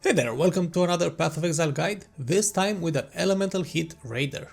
Hey there, welcome to another Path of Exile guide, this time with an Elemental Hit Raider.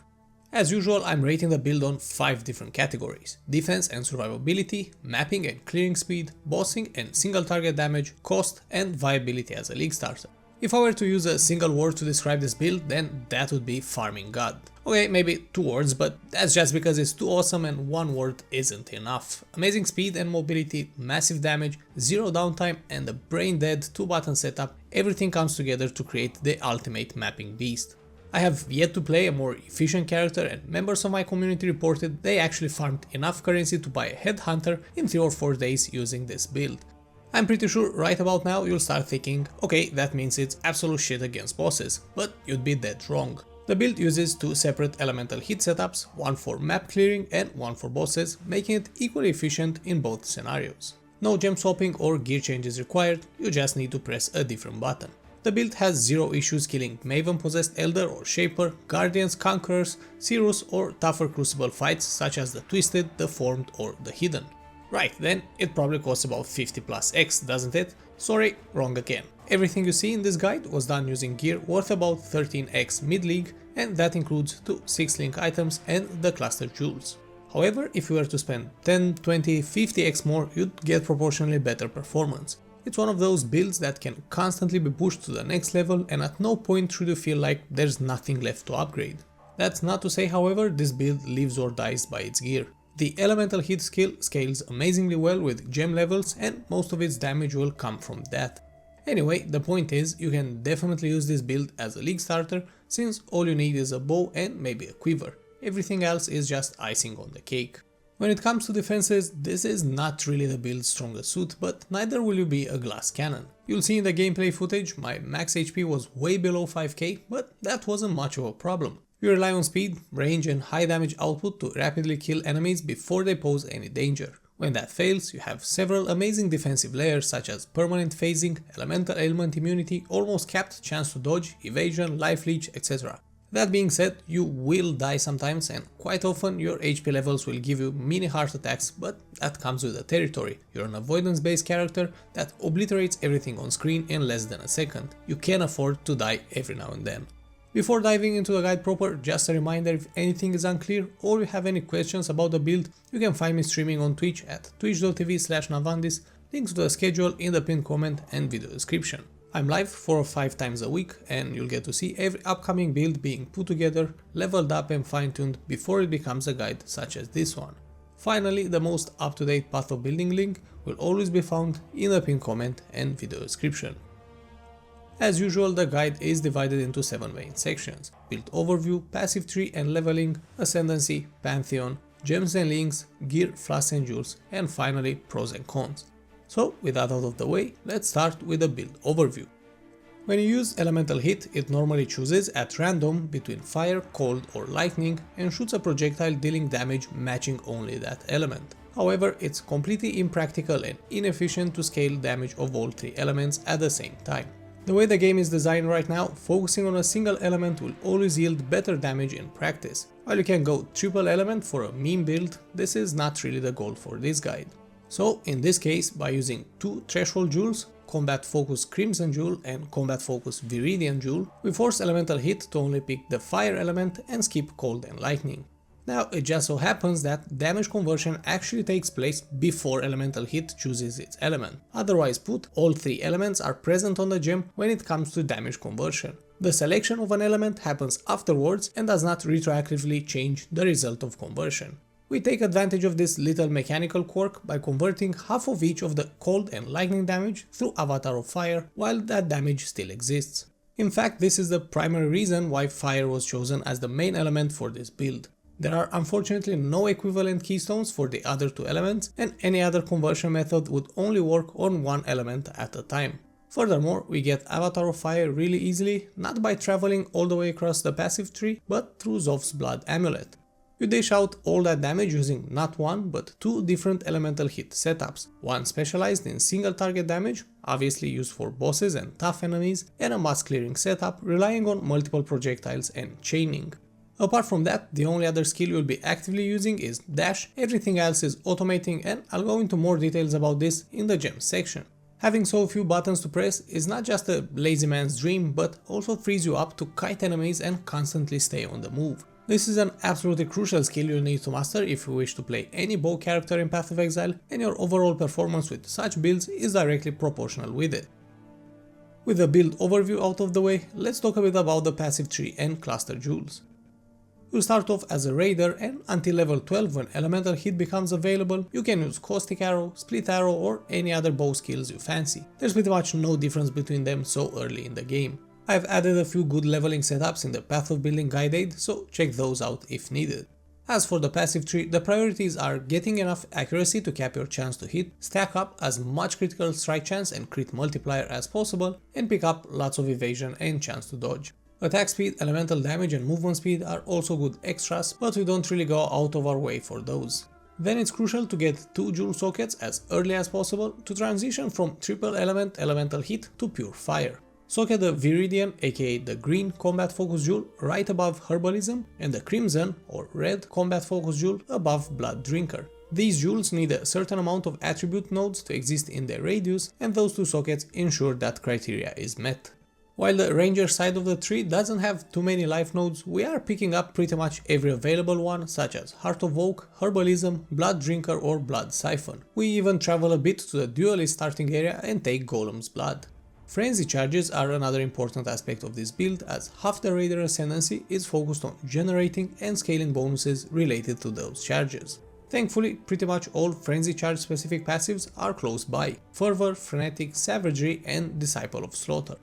As usual, I'm rating the build on 5 different categories: defense and survivability, mapping and clearing speed, bossing and single target damage, cost, and viability as a league starter. If I were to use a single word to describe this build, then that would be farming god. Okay, maybe 2 words, but that's just because it's too awesome and 1 word isn't enough. Amazing speed and mobility, massive damage, 0 downtime, and a brain dead 2-button setup, everything comes together to create the ultimate mapping beast. I have yet to play a more efficient character, and members of my community reported they actually farmed enough currency to buy a headhunter in 3 or 4 days using this build. I'm pretty sure right about now you'll start thinking, okay, that means it's absolute shit against bosses, but you'd be dead wrong. The build uses 2 separate elemental hit setups, one for map clearing and one for bosses, making it equally efficient in both scenarios. No gem swapping or gear changes required, you just need to press a different button. The build has 0 issues killing Maven possessed Elder or Shaper, Guardians, Conquerors, Cirrus or tougher Crucible fights such as the Twisted, the Formed or the Hidden. Right, then it probably costs about 50 plus X, doesn't it? Sorry, wrong again. Everything you see in this guide was done using gear worth about 13x mid-league, and that includes 2 6-link items and the cluster jewels. However, if you were to spend 10, 20, 50x more, you'd get proportionally better performance. It's one of those builds that can constantly be pushed to the next level, and at no point should you feel like there's nothing left to upgrade. That's not to say, however, this build lives or dies by its gear. The elemental hit skill scales amazingly well with gem levels, and most of its damage will come from that. Anyway, the point is, you can definitely use this build as a league starter, since all you need is a bow and maybe a quiver. Everything else is just icing on the cake. When it comes to defenses, this is not really the build's strongest suit, but neither will you be a glass cannon. You'll see in the gameplay footage my max HP was way below 5k, but that wasn't much of a problem. You rely on speed, range and high damage output to rapidly kill enemies before they pose any danger. When that fails, you have several amazing defensive layers such as permanent phasing, elemental ailment immunity, almost capped chance to dodge, evasion, life leech, etc. That being said, you will die sometimes, and quite often your HP levels will give you mini heart attacks, but that comes with the territory. You're an avoidance based character that obliterates everything on screen in less than a second. You can afford to die every now and then. Before diving into the guide proper, just a reminder, if anything is unclear or you have any questions about the build, you can find me streaming on Twitch at twitch.tv/navandis, links to the schedule in the pinned comment and video description. I'm live 4 or 5 times a week, and you'll get to see every upcoming build being put together, leveled up and fine-tuned before it becomes a guide such as this one. Finally, the most up-to-date path of building link will always be found in the pinned comment and video description. As usual, the guide is divided into 7 main sections: build overview, passive tree and leveling, ascendancy, pantheon, gems and links, gear, flasks and jewels, and finally pros and cons. So with that out of the way, let's start with the build overview. When you use elemental hit, it normally chooses at random between fire, cold or lightning and shoots a projectile dealing damage matching only that element. However, it's completely impractical and inefficient to scale damage of all 3 elements at the same time. The way the game is designed right now, focusing on a single element will always yield better damage in practice. While you can go triple element for a meme build, this is not really the goal for this guide. So in this case, by using 2 threshold jewels, combat focus Crimson Jewel and combat focus Viridian Jewel, we force elemental hit to only pick the fire element and skip cold and lightning. Now, it just so happens that damage conversion actually takes place before elemental hit chooses its element. Otherwise put, all 3 elements are present on the gem when it comes to damage conversion. The selection of an element happens afterwards and does not retroactively change the result of conversion. We take advantage of this little mechanical quirk by converting half of each of the cold and lightning damage through Avatar of Fire while that damage still exists. In fact, this is the primary reason why fire was chosen as the main element for this build. There are unfortunately no equivalent keystones for the other 2 elements, and any other conversion method would only work on 1 element at a time. Furthermore, we get Avatar of Fire really easily, not by traveling all the way across the passive tree, but through Zof's Blood Amulet. You dish out all that damage using not 1 but 2 different elemental hit setups, one specialized in single target damage, obviously used for bosses and tough enemies, and a mass clearing setup relying on multiple projectiles and chaining. Apart from that, the only other skill you'll be actively using is dash, everything else is automating, and I'll go into more details about this in the gems section. Having so few buttons to press is not just a lazy man's dream, but also frees you up to kite enemies and constantly stay on the move. This is an absolutely crucial skill you'll need to master if you wish to play any bow character in Path of Exile, and your overall performance with such builds is directly proportional with it. With the build overview out of the way, let's talk a bit about the passive tree and cluster jewels. You start off as a raider, and until level 12 when elemental hit becomes available, you can use caustic arrow, split arrow or any other bow skills you fancy. There's pretty much no difference between them so early in the game. I've added a few good leveling setups in the Path of Building guide aid, so check those out if needed. As for the passive tree, the priorities are getting enough accuracy to cap your chance to hit, stack up as much critical strike chance and crit multiplier as possible, and pick up lots of evasion and chance to dodge. Attack speed, elemental damage and movement speed are also good extras, but we don't really go out of our way for those. Then it's crucial to get 2 jewel sockets as early as possible to transition from triple element elemental hit to pure fire. Socket the Viridian, aka the green combat focus jewel right above Herbalism, and the crimson or red combat focus jewel above Blood Drinker. These jewels need a certain amount of attribute nodes to exist in their radius, and those 2 sockets ensure that criteria is met. While the ranger side of the tree doesn't have too many life nodes, we are picking up pretty much every available one, such as Heart of Oak, Herbalism, Blood Drinker or Blood Siphon. We even travel a bit to the duelist starting area and take Golem's Blood. Frenzy charges are another important aspect of this build, as half the raider ascendancy is focused on generating and scaling bonuses related to those charges. Thankfully, pretty much all frenzy charge specific passives are close by: Fervor, Frenetic, Savagery and Disciple of Slaughter.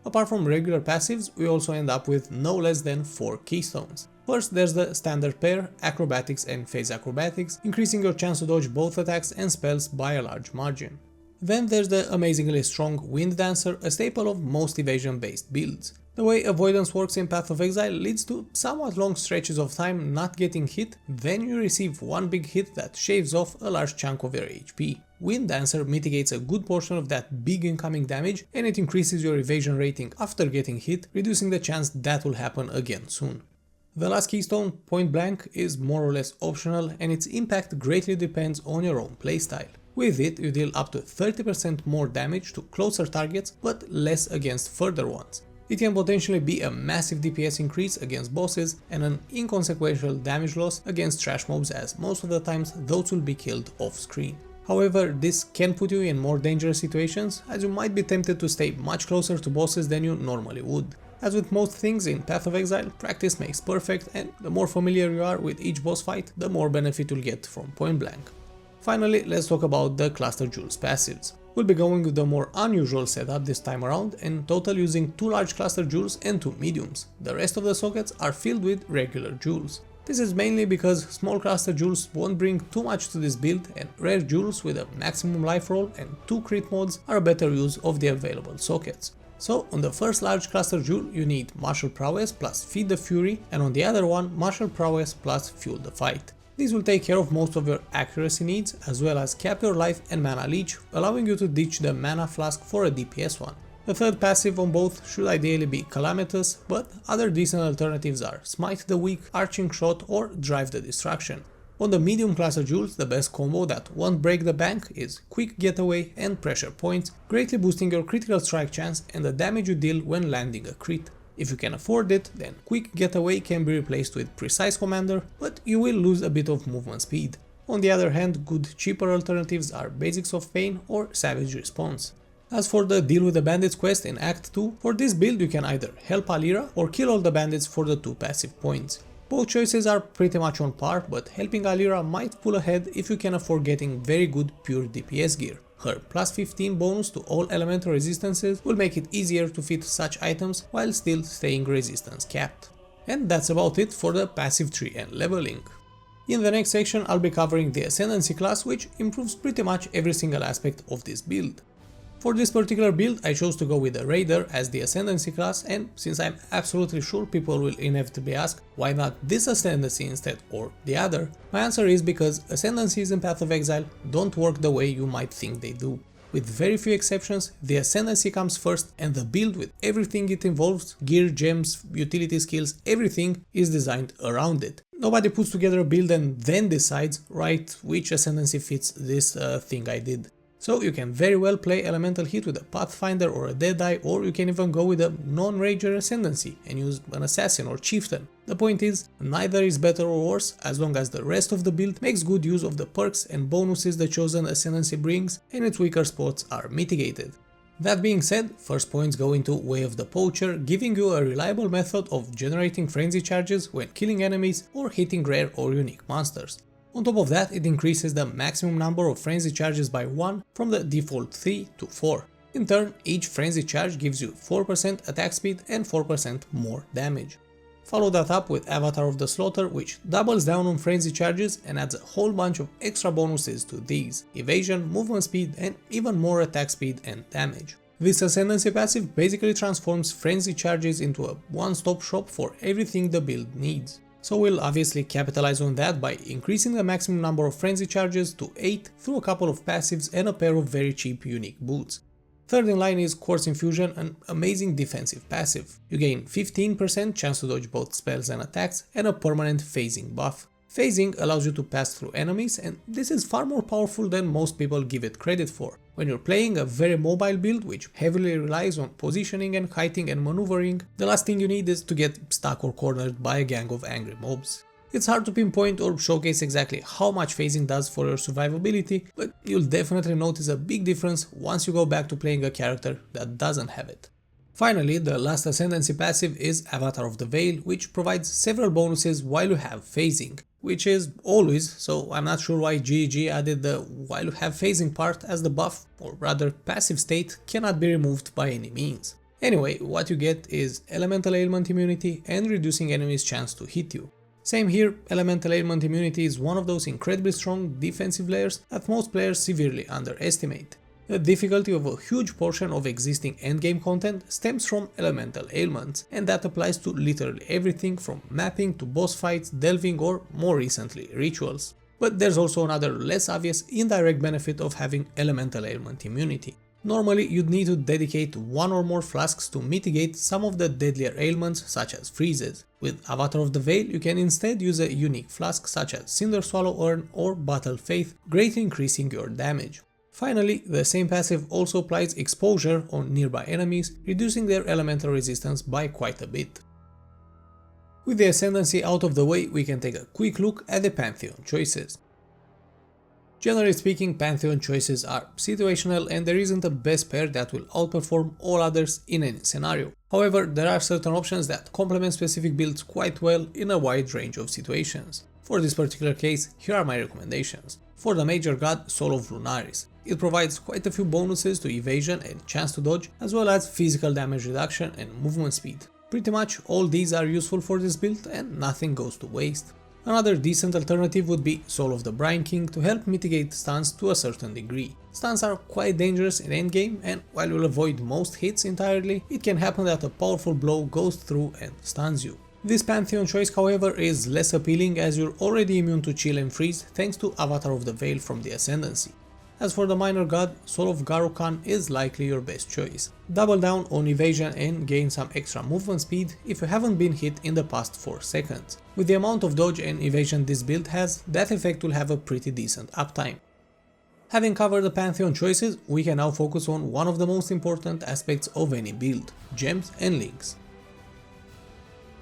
Apart from regular passives, we also end up with no less than 4 keystones. First, there's the standard pair, Acrobatics and Phase Acrobatics, increasing your chance to dodge both attacks and spells by a large margin. Then there's the amazingly strong Wind Dancer, a staple of most evasion based builds. The way avoidance works in Path of Exile leads to somewhat long stretches of time not getting hit, then you receive one big hit that shaves off a large chunk of your HP. Wind Dancer mitigates a good portion of that big incoming damage, and it increases your evasion rating after getting hit, reducing the chance that will happen again soon. The last keystone, Point Blank, is more or less optional, and its impact greatly depends on your own playstyle. With it, you deal up to 30% more damage to closer targets, but less against further ones. It can potentially be a massive DPS increase against bosses and an inconsequential damage loss against trash mobs, as most of the times those will be killed off screen. However, this can put you in more dangerous situations, as you might be tempted to stay much closer to bosses than you normally would. As with most things in Path of Exile, practice makes perfect, and the more familiar you are with each boss fight, the more benefit you'll get from Point Blank. Finally, let's talk about the Cluster Jewels passives. We'll be going with the more unusual setup this time around, in total using 2 large Cluster Jewels and 2 mediums. The rest of the sockets are filled with regular jewels. This is mainly because small Cluster Jewels won't bring too much to this build, and rare jewels with a maximum life roll and 2 crit mods are a better use of the available sockets. So on the first large Cluster Jewel you need Martial Prowess plus Feed the Fury, and on the other one Martial Prowess plus Fuel the Fight. These will take care of most of your accuracy needs, as well as cap your life and mana leech, allowing you to ditch the mana flask for a DPS one. The third passive on both should ideally be Calamitous, but other decent alternatives are Smite the Weak, Arching Shot or Drive the Destruction. On the medium Cluster Jewels, the best combo that won't break the bank is Quick Getaway and Pressure Points, greatly boosting your critical strike chance and the damage you deal when landing a crit. If you can afford it, then Quick Getaway can be replaced with Precise Commander, but you will lose a bit of movement speed. On the other hand, good cheaper alternatives are Basics of Pain or Savage Response. As for the Deal with the Bandits quest in Act 2, for this build you can either help Alira or kill all the bandits for the 2 passive points. Both choices are pretty much on par, but helping Alira might pull ahead if you can afford getting very good pure DPS gear. Her plus 15 bonus to all elemental resistances will make it easier to fit such items while still staying resistance capped. And that's about it for the passive tree and leveling. In the next section I'll be covering the Ascendancy class, which improves pretty much every single aspect of this build. For this particular build I chose to go with the Raider as the Ascendancy class, and since I'm absolutely sure people will inevitably ask why not this Ascendancy instead or the other, my answer is because Ascendancies in Path of Exile don't work the way you might think they do. With very few exceptions, the Ascendancy comes first, and the build with everything it involves, gear, gems, utility skills, everything is designed around it. Nobody puts together a build and then decides, right, which Ascendancy fits this thing I did. So you can very well play elemental hit with a Pathfinder or a Deadeye, or you can even go with a non-rager Ascendancy and use an Assassin or Chieftain. The point is, neither is better or worse as long as the rest of the build makes good use of the perks and bonuses the chosen Ascendancy brings and its weaker spots are mitigated. That being said, first points go into Way of the Poacher, giving you a reliable method of generating frenzy charges when killing enemies or hitting rare or unique monsters. On top of that, it increases the maximum number of frenzy charges by 1 from the default 3 to 4. In turn, each frenzy charge gives you 4% attack speed and 4% more damage. Follow that up with Avatar of the Slaughter, which doubles down on frenzy charges and adds a whole bunch of extra bonuses to these: evasion, movement speed, and even more attack speed and damage. This Ascendancy passive basically transforms frenzy charges into a one-stop shop for everything the build needs. So we'll obviously capitalize on that by increasing the maximum number of frenzy charges to 8 through a couple of passives and a pair of very cheap unique boots. Third in line is Quartz Infusion, an amazing defensive passive. You gain 15% chance to dodge both spells and attacks and a permanent phasing buff. Phasing allows you to pass through enemies, and this is far more powerful than most people give it credit for. When you're playing a very mobile build which heavily relies on positioning and kiting and maneuvering, the last thing you need is to get stuck or cornered by a gang of angry mobs. It's hard to pinpoint or showcase exactly how much phasing does for your survivability, but you'll definitely notice a big difference once you go back to playing a character that doesn't have it. Finally, the last Ascendancy passive is Avatar of the Veil, which provides several bonuses while you have phasing, which is always, so I'm not sure why GG added the while you have phasing part, as the buff, or rather passive state, cannot be removed by any means. Anyway, what you get is Elemental Ailment immunity and reducing enemies' chance to hit you. Same here, Elemental Ailment immunity is one of those incredibly strong defensive layers that most players severely underestimate. The difficulty of a huge portion of existing endgame content stems from elemental ailments, and that applies to literally everything from mapping to boss fights, delving, or more recently, rituals. But there's also another less obvious indirect benefit of having elemental ailment immunity. Normally you'd need to dedicate one or more flasks to mitigate some of the deadlier ailments such as freezes. With Avatar of the Veil you can instead use a unique flask such as Cinder Swallow Urn or Battle Faith, greatly increasing your damage. Finally, the same passive also applies exposure on nearby enemies, reducing their elemental resistance by quite a bit. With the Ascendancy out of the way, we can take a quick look at the Pantheon choices. Generally speaking, Pantheon choices are situational and there isn't a best pair that will outperform all others in any scenario. However, there are certain options that complement specific builds quite well in a wide range of situations. For this particular case, here are my recommendations. For the Major God, Soul of Lunaris. It provides quite a few bonuses to evasion and chance to dodge, as well as physical damage reduction and movement speed. Pretty much all these are useful for this build and nothing goes to waste. Another decent alternative would be Soul of the Brine King to help mitigate stuns to a certain degree. Stuns are quite dangerous in endgame, and while you'll avoid most hits entirely, it can happen that a powerful blow goes through and stuns you. This Pantheon choice, however, is less appealing as you're already immune to chill and freeze thanks to Avatar of the Veil from the Ascendancy. As for the Minor God, Soul of Garukan is likely your best choice. Double down on evasion and gain some extra movement speed if you haven't been hit in the past 4 seconds. With the amount of dodge and evasion this build has, that effect will have a pretty decent uptime. Having covered the Pantheon choices, we can now focus on one of the most important aspects of any build: gems and links.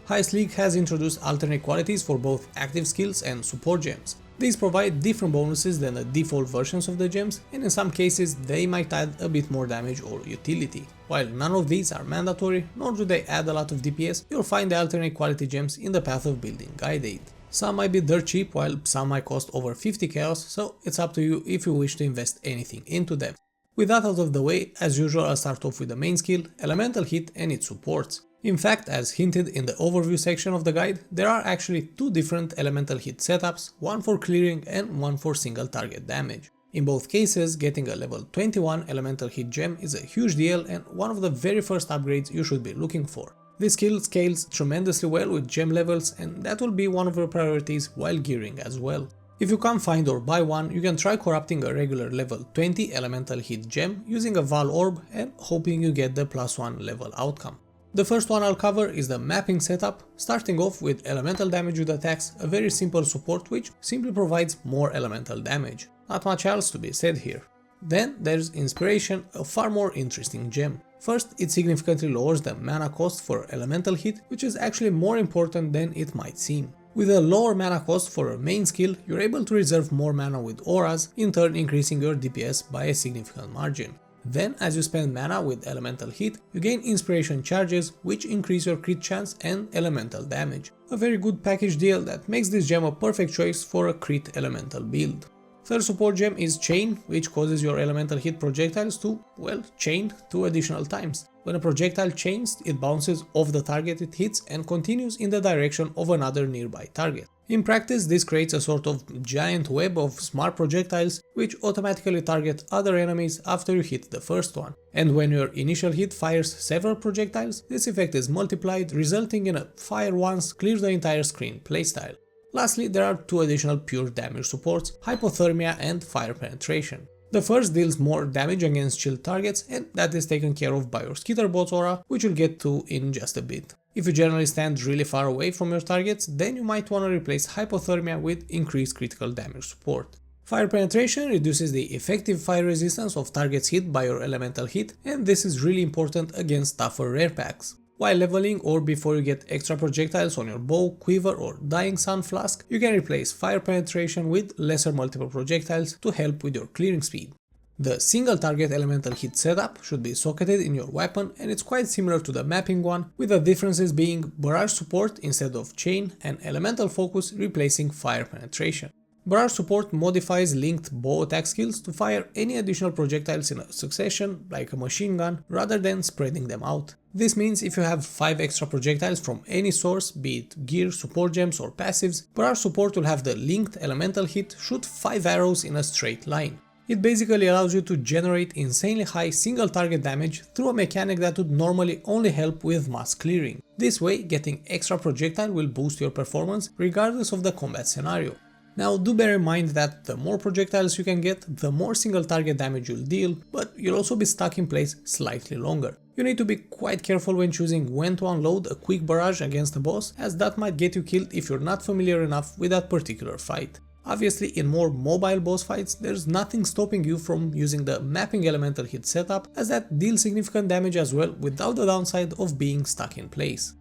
Heist League has introduced alternate qualities for both active skills and support gems. These provide different bonuses than the default versions of the gems, and in some cases they might add a bit more damage or utility. While none of these are mandatory, nor do they add a lot of DPS, you'll find the alternate quality gems in the Path of Building Guide Aid. Some might be dirt cheap, while some might cost over 50 chaos, so it's up to you if you wish to invest anything into them. With that out of the way, as usual I'll start off with the main skill, Elemental Hit and its supports. In fact, as hinted in the overview section of the guide, there are actually 2 different elemental hit setups, one for clearing and one for single target damage. In both cases, getting a level 21 elemental hit gem is a huge deal and one of the very first upgrades you should be looking for. This skill scales tremendously well with gem levels, and that will be one of your priorities while gearing as well. If you can't find or buy one, you can try corrupting a regular level 20 elemental hit gem using a Val Orb and hoping you get the +1 level outcome. The first one I'll cover is the mapping setup, starting off with elemental damage with attacks, a very simple support which simply provides more elemental damage. Not much else to be said here. Then there's Inspiration, a far more interesting gem. First, it significantly lowers the mana cost for elemental hit, which is actually more important than it might seem. With a lower mana cost for a main skill, you're able to reserve more mana with auras, in turn increasing your DPS by a significant margin. Then, as you spend mana with elemental hit, you gain inspiration charges, which increase your crit chance and elemental damage. A very good package deal that makes this gem a perfect choice for a crit elemental build. Third support gem is Chain, which causes your elemental hit projectiles to, well, chain 2 additional times. When a projectile chains, it bounces off the target it hits and continues in the direction of another nearby target. In practice, this creates a sort of giant web of smart projectiles which automatically target other enemies after you hit the first one. And when your initial hit fires several projectiles, this effect is multiplied, resulting in a fire once, clear the entire screen playstyle. Lastly, there are 2 additional pure damage supports, Hypothermia and Fire Penetration. The first deals more damage against shield targets, and that is taken care of by your Skitterbot's aura, which we'll get to in just a bit. If you generally stand really far away from your targets, then you might want to replace Hypothermia with increased critical damage support. Fire Penetration reduces the effective fire resistance of targets hit by your elemental hit, and this is really important against tougher rare packs. While leveling or before you get extra projectiles on your bow, quiver or Dying Sun flask, you can replace Fire Penetration with lesser multiple projectiles to help with your clearing speed. The single target elemental hit setup should be socketed in your weapon, and it's quite similar to the mapping one, with the differences being barrage support instead of chain and elemental focus replacing Fire Penetration. Barrage support modifies linked bow attack skills to fire any additional projectiles in a succession, like a machine gun, rather than spreading them out. This means if you have 5 extra projectiles from any source, be it gear, support gems or passives, barrage support will have the linked elemental hit shoot 5 arrows in a straight line. It basically allows you to generate insanely high single target damage through a mechanic that would normally only help with mass clearing. This way, getting extra projectile will boost your performance regardless of the combat scenario. Now do bear in mind that the more projectiles you can get, the more single target damage you'll deal, but you'll also be stuck in place slightly longer. You need to be quite careful when choosing when to unload a quick barrage against a boss, as that might get you killed if you're not familiar enough with that particular fight. Obviously, in more mobile boss fights, there's nothing stopping you from using the mapping elemental hit setup, as that deals significant damage as well without the downside of being stuck in place.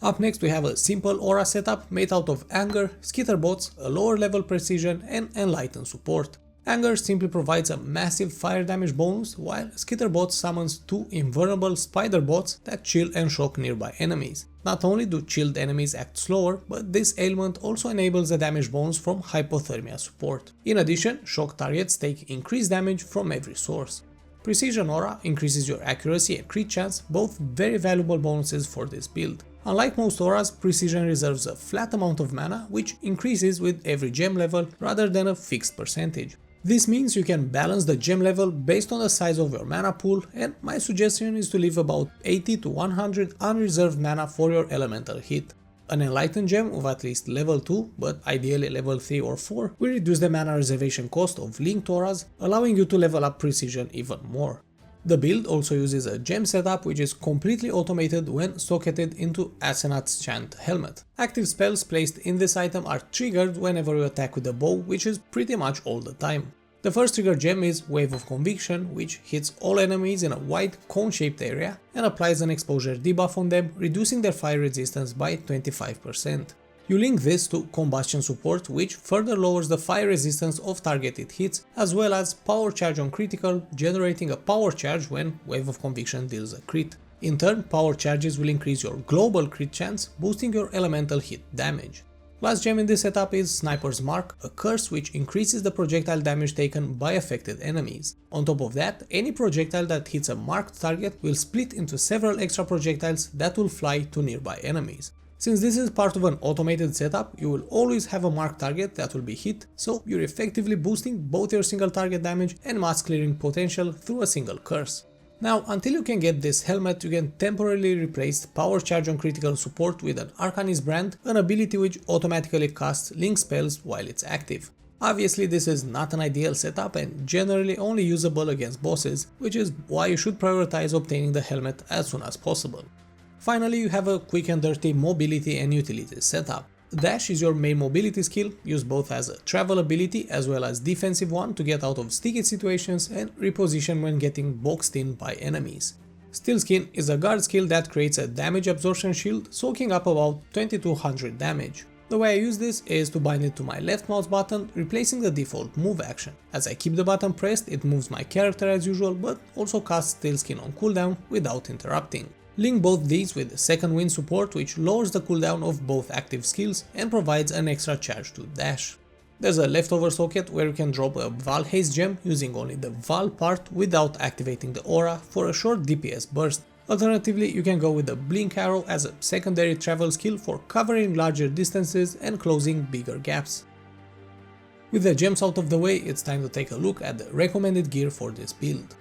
Up next we have a simple aura setup made out of Anger, Skitterbots, a lower level precision and Enlighten support. Anger simply provides a massive fire damage bonus, while Skitterbots summons 2 invulnerable spider bots that chill and shock nearby enemies. Not only do chilled enemies act slower, but this ailment also enables a damage bonus from Hypothermia support. In addition, shock targets take increased damage from every source. Precision Aura increases your accuracy and crit chance, both very valuable bonuses for this build. Unlike most auras, Precision reserves a flat amount of mana, which increases with every gem level rather than a fixed percentage. This means you can balance the gem level based on the size of your mana pool, and my suggestion is to leave about 80 to 100 unreserved mana for your elemental hit. An Enlightened gem of at least level 2, but ideally level 3 or 4, will reduce the mana reservation cost of linked auras, allowing you to level up Precision even more. The build also uses a gem setup which is completely automated when socketed into Asenat's Chant Helmet. Active spells placed in this item are triggered whenever you attack with a bow, which is pretty much all the time. The first trigger gem is Wave of Conviction, which hits all enemies in a wide cone-shaped area and applies an exposure debuff on them, reducing their fire resistance by 25%. You link this to Combustion support, which further lowers the fire resistance of targeted hits, as well as Power Charge on critical, generating a power charge when Wave of Conviction deals a crit. In turn, power charges will increase your global crit chance, boosting your elemental hit damage. Last gem in this setup is Sniper's Mark, a curse which increases the projectile damage taken by affected enemies. On top of that, any projectile that hits a marked target will split into several extra projectiles that will fly to nearby enemies. Since this is part of an automated setup, you will always have a marked target that will be hit, so you're effectively boosting both your single target damage and mass clearing potential through a single curse. Now, until you can get this helmet, you can temporarily replace Power Charge on critical support with an Arcanist Brand, an ability which automatically casts link spells while it's active. Obviously, this is not an ideal setup and generally only usable against bosses, which is why you should prioritize obtaining the helmet as soon as possible. Finally, you have a quick and dirty mobility and utility setup. Dash is your main mobility skill, used both as a travel ability as well as defensive one to get out of sticky situations and reposition when getting boxed in by enemies. Steel Skin is a guard skill that creates a damage absorption shield, soaking up about 2200 damage. The way I use this is to bind it to my left mouse button, replacing the default move action. As I keep the button pressed, it moves my character as usual, but also casts Steel Skin on cooldown without interrupting. Link both these with second wind support, which lowers the cooldown of both active skills and provides an extra charge to dash. There's a leftover socket where you can drop a Val Haze gem using only the Val part without activating the aura for a short DPS burst. Alternatively, you can go with the Blink Arrow as a secondary travel skill for covering larger distances and closing bigger gaps. With the gems out of the way, it's time to take a look at the recommended gear for this build.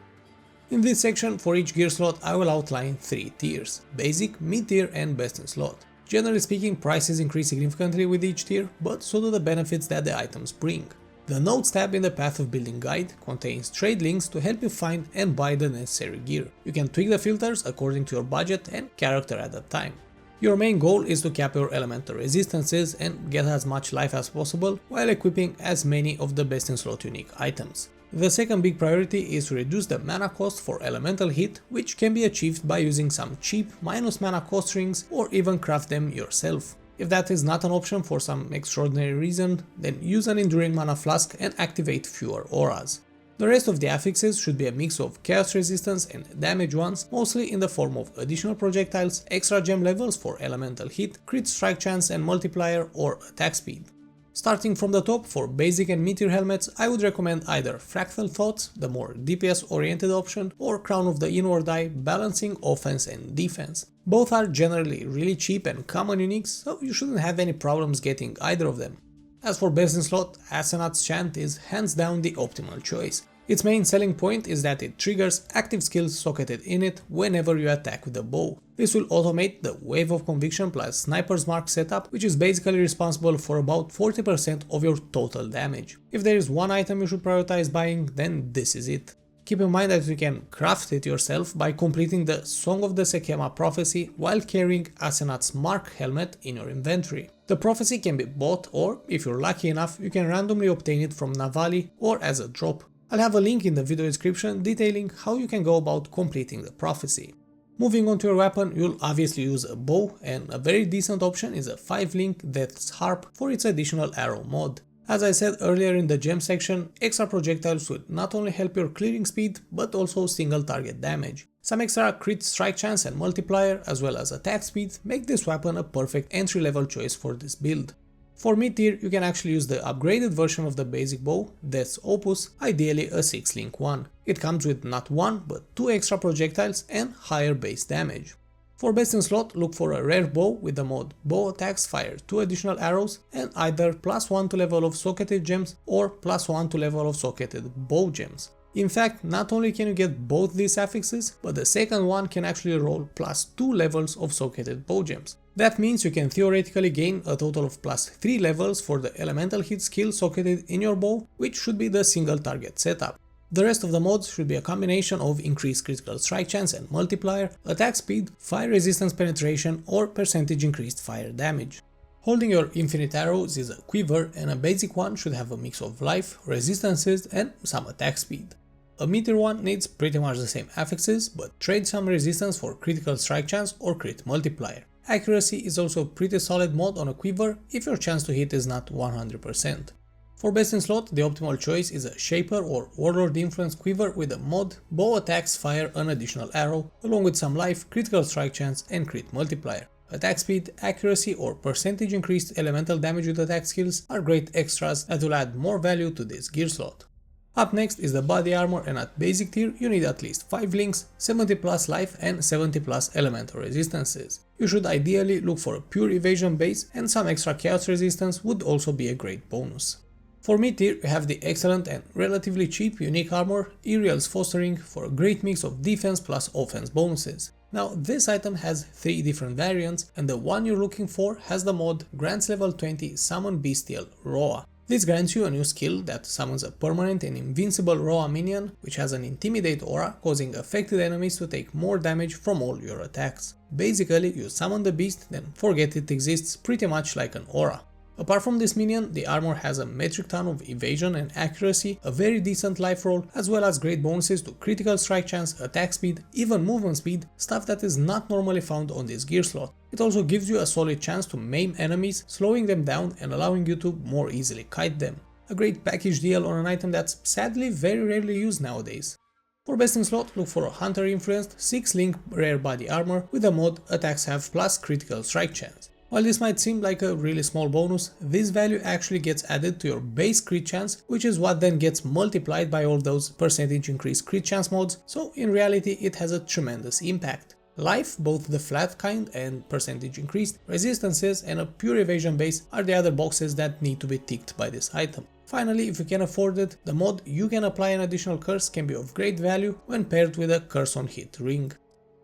In this section, for each gear slot, I will outline 3 tiers: basic, mid-tier and best in slot. Generally speaking, prices increase significantly with each tier, but so do the benefits that the items bring. The Notes tab in the Path of Building guide contains trade links to help you find and buy the necessary gear. You can tweak the filters according to your budget and character at the time. Your main goal is to cap your elemental resistances and get as much life as possible while equipping as many of the best in slot unique items. The second big priority is to reduce the mana cost for elemental hit, which can be achieved by using some cheap minus mana cost rings or even craft them yourself. If that is not an option for some extraordinary reason, then use an enduring mana flask and activate fewer auras. The rest of the affixes should be a mix of chaos resistance and damage ones, mostly in the form of additional projectiles, extra gem levels for elemental hit, crit strike chance and multiplier, or attack speed. Starting from the top, for basic and mid-tier helmets, I would recommend either Fractal Thoughts, the more DPS oriented option, or Crown of the Inward Eye, balancing offense and defense. Both are generally really cheap and common uniques, so you shouldn't have any problems getting either of them. As for best in slot, Ascendancy Chant is hands down the optimal choice. Its main selling point is that it triggers active skills socketed in it whenever you attack with a bow. This will automate the Wave of Conviction plus Sniper's Mark setup, which is basically responsible for about 40% of your total damage. If there is one item you should prioritize buying, then this is it. Keep in mind that you can craft it yourself by completing the Song of the Sekema prophecy while carrying Asenat's Mark helmet in your inventory. The prophecy can be bought, or if you're lucky enough, you can randomly obtain it from Navali or as a drop. I'll have a link in the video description detailing how you can go about completing the prophecy. Moving on to your weapon, you'll obviously use a bow, and a very decent option is a 5-link Death's Harp for its additional arrow mod. As I said earlier in the gem section, extra projectiles will not only help your clearing speed, but also single target damage. Some extra crit strike chance and multiplier, as well as attack speed, make this weapon a perfect entry level choice for this build. For mid-tier, you can actually use the upgraded version of the basic bow, Death's Opus, ideally a 6-link one. It comes with not 1 but 2 extra projectiles and higher base damage. For best in slot, look for a rare bow with the mod Bow Attacks fire 2 additional arrows and either +1 to level of socketed gems or +1 to level of socketed bow gems. In fact, not only can you get both these affixes, but the second one can actually roll +2 levels of socketed bow gems. That means you can theoretically gain a total of +3 levels for the elemental hit skill socketed in your bow, which should be the single target setup. The rest of the mods should be a combination of increased critical strike chance and multiplier, attack speed, fire resistance penetration, or percentage increased fire damage. Holding your infinite arrows is a quiver, and a basic one should have a mix of life, resistances, and some attack speed. A mid-tier one needs pretty much the same affixes, but trade some resistance for critical strike chance or crit multiplier. Accuracy is also a pretty solid mod on a quiver if your chance to hit is not 100%. For best in slot, the optimal choice is a Shaper or Warlord influence quiver with a mod Bow Attacks fire an additional arrow, along with some life, critical strike chance and crit multiplier. Attack speed, accuracy or percentage increased elemental damage with attack skills are great extras that will add more value to this gear slot. Up next is the body armor, and at basic tier you need at least 5 links, 70 plus life and 70 plus elemental resistances. You should ideally look for a pure evasion base, and some extra chaos resistance would also be a great bonus. For mid tier you have the excellent and relatively cheap unique armor Iriel's Fostering for a great mix of defense plus offense bonuses. Now this item has 3 different variants, and the one you're looking for has the mod Grants level 20 Summon Bestial Roa. This grants you a new skill that summons a permanent and invincible raw minion, which has an Intimidate aura, causing affected enemies to take more damage from all your attacks. Basically, you summon the beast, then forget it exists, pretty much like an aura. Apart from this minion, the armor has a metric ton of evasion and accuracy, a very decent life roll, as well as great bonuses to critical strike chance, attack speed, even movement speed, stuff that is not normally found on this gear slot. It also gives you a solid chance to maim enemies, slowing them down and allowing you to more easily kite them. A great package deal on an item that's sadly very rarely used nowadays. For best in slot, look for a hunter influenced 6 link rare body armor with the mod attacks have plus critical strike chance. While this might seem like a really small bonus, this value actually gets added to your base crit chance, which is what then gets multiplied by all those percentage increase crit chance mods, so in reality it has a tremendous impact. Life, both the flat kind and percentage increased, resistances and a pure evasion base are the other boxes that need to be ticked by this item. Finally, if you can afford it, the mod you can apply an additional curse can be of great value when paired with a curse on hit ring.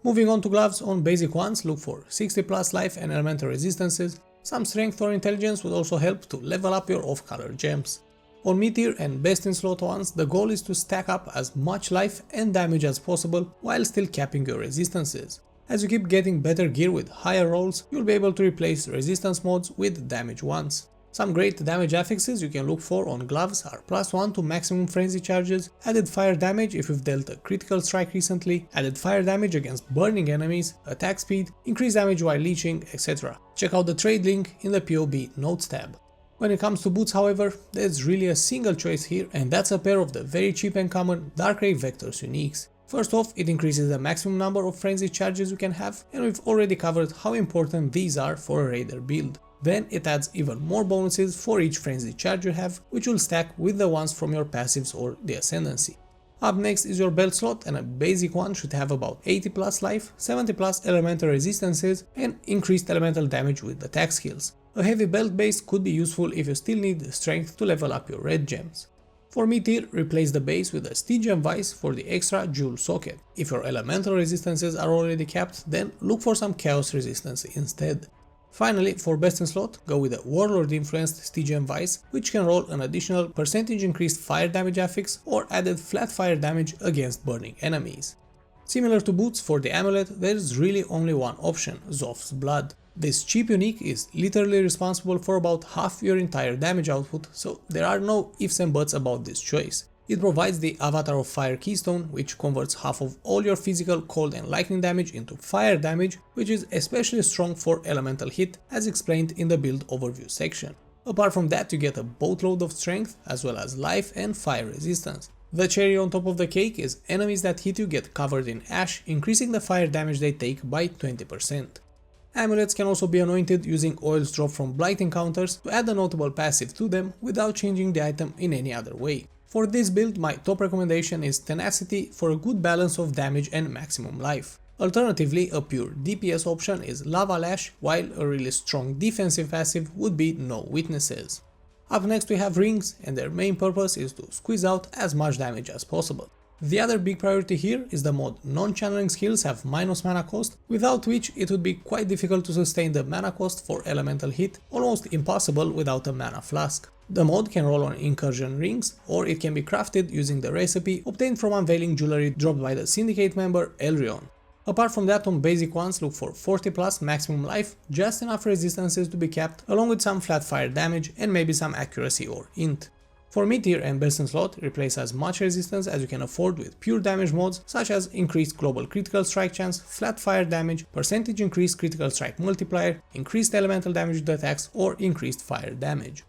Moving on to gloves, on basic ones look for 60 plus life and elemental resistances. Some strength or intelligence would also help to level up your off-color gems. On mid-tier and best in slot ones, the goal is to stack up as much life and damage as possible while still capping your resistances. As you keep getting better gear with higher rolls, you'll be able to replace resistance mods with damage ones. Some great damage affixes you can look for on gloves are +1 to maximum frenzy charges, added fire damage if you've dealt a critical strike recently, added fire damage against burning enemies, attack speed, increased damage while leeching, etc. Check out the trade link in the POB notes tab. When it comes to boots, however, there's really a single choice here, and that's a pair of the very cheap and common Darkrai Vectors uniques. First off, it increases the maximum number of frenzy charges you can have, and we've already covered how important these are for a raider build. Then it adds even more bonuses for each frenzy charge you have, which will stack with the ones from your passives or the Ascendancy. Up next is your belt slot, and a basic one should have about 80 plus life, 70 plus elemental resistances and increased elemental damage with attack skills. A heavy belt base could be useful if you still need strength to level up your red gems. For mid-tier, replace the base with a Stygian Vice for the extra jewel socket. If your elemental resistances are already capped, then look for some chaos resistance instead. Finally, for best in slot, go with a Warlord influenced Stygian Vice, which can roll an additional percentage increased fire damage affix or added flat fire damage against burning enemies. Similar to boots, for the amulet there is really only one option, Zoph's Blood. This cheap unique is literally responsible for about half your entire damage output, so there are no ifs and buts about this choice. It provides the Avatar of Fire keystone, which converts half of all your physical cold and lightning damage into fire damage, which is especially strong for elemental hit, as explained in the build overview section. Apart from that, you get a boatload of strength, as well as life and fire resistance. The cherry on top of the cake is enemies that hit you get covered in ash, increasing the fire damage they take by 20%. Amulets can also be anointed using oils dropped from blight encounters to add a notable passive to them without changing the item in any other way. For this build, my top recommendation is Tenacity for a good balance of damage and maximum life. Alternatively, a pure DPS option is Lava Lash, while a really strong defensive passive would be No Witnesses. Up next we have rings, and their main purpose is to squeeze out as much damage as possible. The other big priority here is the mod non-channeling skills have minus mana cost, without which it would be quite difficult to sustain the mana cost for elemental hit, almost impossible without a mana flask. The mod can roll on incursion rings, or it can be crafted using the recipe obtained from unveiling jewelry dropped by the syndicate member Elrion. Apart from that, on basic ones look for 40 plus maximum life, just enough resistances to be capped, along with some flat fire damage and maybe some accuracy or int. For mid-tier and best in slot, replace as much resistance as you can afford with pure damage mods such as increased global critical strike chance, flat fire damage, percentage increased critical strike multiplier, increased elemental damage with attacks, or increased fire damage.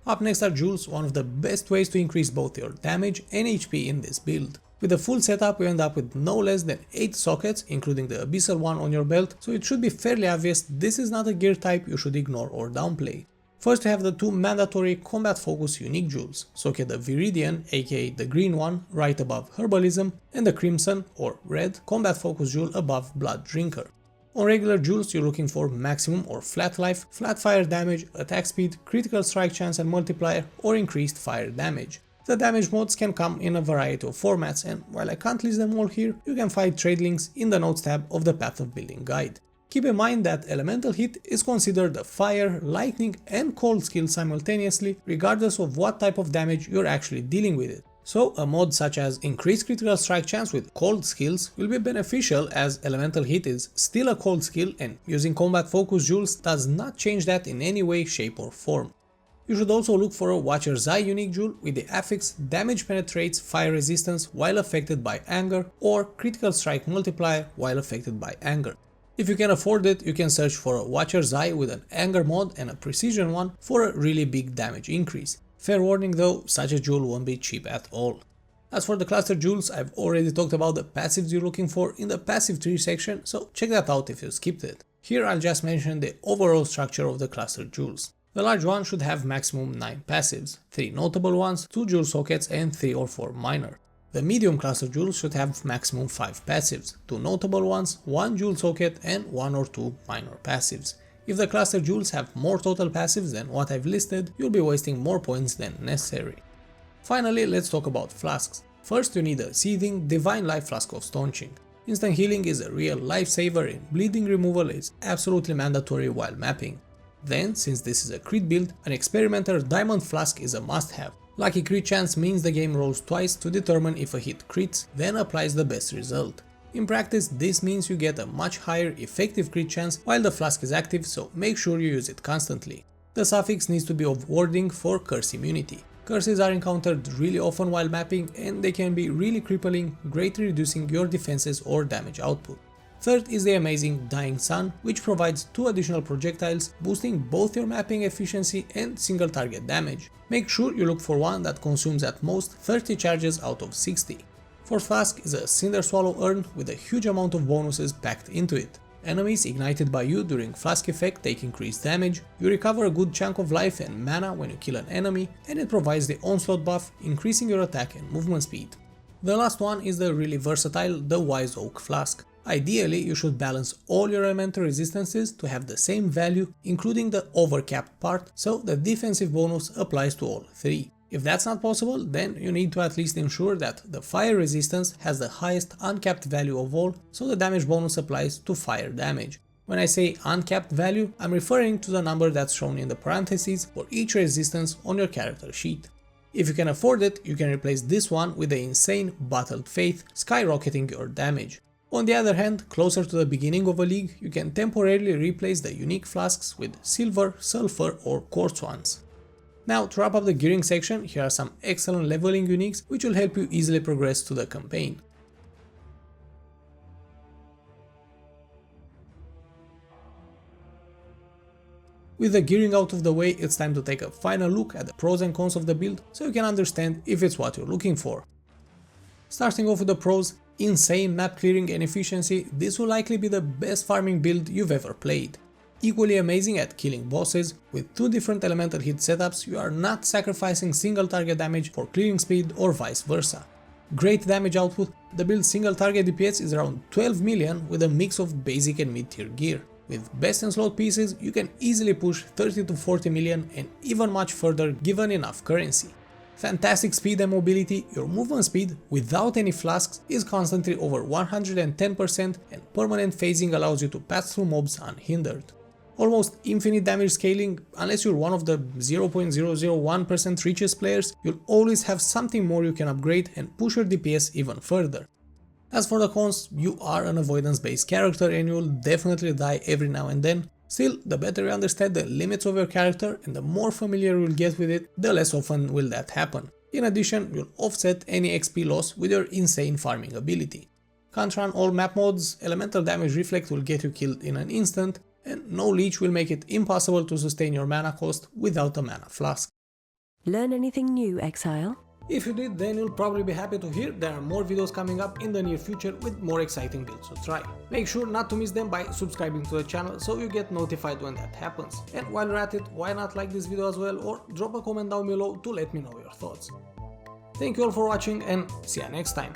Up next are jewels, one of the best ways to increase both your damage and HP in this build. With a full setup, you end up with no less than 8 sockets, including the abyssal one on your belt, so it should be fairly obvious this is not a gear type you should ignore or downplay. First we have the two mandatory combat focus unique jewels, Socket the Viridian, aka the green one, right above Herbalism, and the Crimson or red combat focus jewel above Blood Drinker. On regular jewels you're looking for maximum or flat life, flat fire damage, attack speed, critical strike chance and multiplier, or increased fire damage. The damage mods can come in a variety of formats, and while I can't list them all here, you can find trade links in the notes tab of the Path of Building guide. Keep in mind that Elemental Hit is considered a fire, lightning and cold skill simultaneously, regardless of what type of damage you're actually dealing with it. So a mod such as increased critical strike chance with cold skills will be beneficial, as Elemental Hit is still a cold skill and using combat focus jewels does not change that in any way, shape or form. You should also look for a Watcher's Eye unique jewel with the affix damage penetrates fire resistance while affected by anger, or critical strike multiplier while affected by anger. If you can afford it, you can search for a Watcher's Eye with an anger mod and a precision one for a really big damage increase. Fair warning though, such a jewel won't be cheap at all. As for the cluster jewels, I've already talked about the passives you're looking for in the passive tree section, so check that out if you skipped it. Here I'll just mention the overall structure of the cluster jewels. The large one should have maximum 9 passives, 3 notable ones, 2 jewel sockets and 3 or 4 minor. The medium cluster jewels should have maximum 5 passives, 2 notable ones, 1 jewel socket and 1 or 2 minor passives. If the cluster jewels have more total passives than what I've listed, you'll be wasting more points than necessary. Finally, let's talk about flasks. First, you need a seething Divine Life Flask of Staunching. Instant healing is a real lifesaver and bleeding removal is absolutely mandatory while mapping. Then, since this is a crit build, an Experimenter Diamond Flask is a must-have. Lucky crit chance means the game rolls twice to determine if a hit crits, then applies the best result. In practice, this means you get a much higher effective crit chance while the flask is active, so make sure you use it constantly. The suffix needs to be of wording for curse immunity. Curses are encountered really often while mapping and they can be really crippling, greatly reducing your defenses or damage output. Third is the amazing Dying Sun, which provides 2 additional projectiles, boosting both your mapping efficiency and single target damage. Make sure you look for one that consumes at most 30 charges out of 60. Fourth flask is a Cinder Swallow urn with a huge amount of bonuses packed into it. Enemies ignited by you during flask effect take increased damage, you recover a good chunk of life and mana when you kill an enemy, and it provides the onslaught buff, increasing your attack and movement speed. The last one is the really versatile the Wise Oak Flask. Ideally, you should balance all your elemental resistances to have the same value, including the overcapped part, so the defensive bonus applies to all 3. If that's not possible, then you need to at least ensure that the fire resistance has the highest uncapped value of all, so the damage bonus applies to fire damage. When I say uncapped value, I'm referring to the number that's shown in the parentheses for each resistance on your character sheet. If you can afford it, you can replace this one with the insane Bottled Faith, skyrocketing your damage. On the other hand, closer to the beginning of a league, you can temporarily replace the unique flasks with silver, sulfur or quartz ones. Now, to wrap up the gearing section, here are some excellent leveling uniques which will help you easily progress to the campaign. With the gearing out of the way, it's time to take a final look at the pros and cons of the build so you can understand if it's what you're looking for. Starting off with the pros, insane map clearing and efficiency, this will likely be the best farming build you've ever played. Equally amazing at killing bosses, with 2 different elemental hit setups you are not sacrificing single target damage for clearing speed or vice versa. Great damage output, the build's single target DPS is around 12 million with a mix of basic and mid-tier gear. With best and slot pieces you can easily push 30 to 40 million and even much further given enough currency. Fantastic speed and mobility, your movement speed without any flasks is constantly over 110% and permanent phasing allows you to pass through mobs unhindered. Almost infinite damage scaling, unless you're one of the 0.001% richest players, you'll always have something more you can upgrade and push your DPS even further. As for the cons, you are an avoidance based character and you'll definitely die every now and then. Still, the better you understand the limits of your character and the more familiar you'll get with it, the less often will that happen. In addition, you'll offset any XP loss with your insane farming ability. Can't run all map modes, elemental damage reflect will get you killed in an instant, and no leech will make it impossible to sustain your mana cost without a mana flask. Learn anything new, Exile? If you did, then you'll probably be happy to hear there are more videos coming up in the near future with more exciting builds to try. Make sure not to miss them by subscribing to the channel so you get notified when that happens. And while you're at it, why not like this video as well or drop a comment down below to let me know your thoughts. Thank you all for watching and see you next time.